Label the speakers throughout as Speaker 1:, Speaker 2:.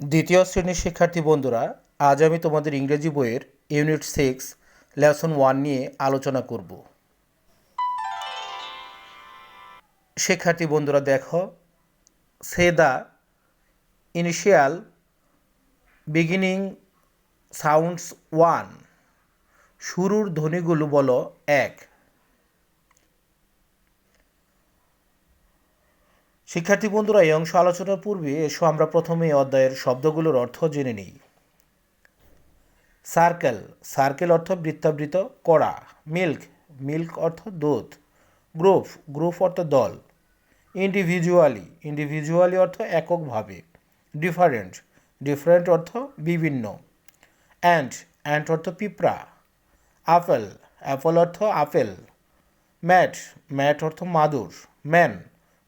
Speaker 1: দ্বিতীয় শ্রেণীর শিক্ষার্থী বন্ধুরা, আজ আমি তোমাদের ইংরেজি বইয়ের ইউনিট 6 লেসন 1 নিয়ে আলোচনা করব। শিক্ষার্থী বন্ধুরা দেখো, সে দ্য ইনিশিয়াল বিগিনিং সাউন্ডস 1। শুরুর ধ্বনিগুলো বলো 1। শিক্ষার্থী বন্ধুরা, এই অংশ আলোচনার পূর্বে এসো আমরা প্রথমে এই অধ্যায়ের শব্দগুলোর অর্থ জেনে নিই। সার্কেল, সার্কেল অর্থ বৃত্তাবৃত করা। মিল্ক, মিল্ক অর্থ দুধ। গ্রুপ, গ্রুপ অর্থ দল। ইন্ডিভিজুয়ালি, ইন্ডিভিজুয়ালি অর্থ এককভাবে। ডিফারেন্ট, ডিফারেন্ট অর্থ বিভিন্ন। অ্যান্ট, অ্যান্ট অর্থ পিঁপড়া। আপেল, অ্যাপল অর্থ আপেল। ম্যাট, ম্যাট অর্থ মাদুর। ম্যান,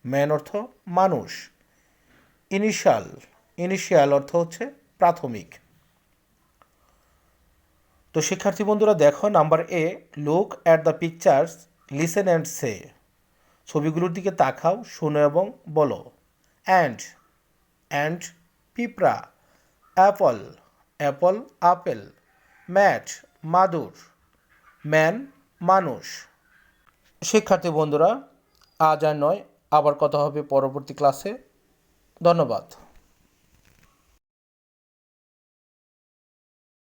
Speaker 1: ম্যান অর্থ মানুষ। ইনিশিয়াল, ইনিশিয়াল অর্থ হচ্ছে প্রাথমিক। তো শিক্ষার্থী বন্ধুরা দেখো, number A, look at the pictures, listen and say. ছবিগুলোর দিকে তাকাও, শোনো এবং বলো। অ্যান্ড, অ্যান্ড পিঁপড়া। অ্যাপল, অ্যাপল আপেল। ম্যাট, মাদুর। ম্যান, মানুষ। শিক্ষার্থী বন্ধুরা, আজ আর নয়, আবার কথা হবে পরবর্তী ক্লাসে। ধন্যবাদ।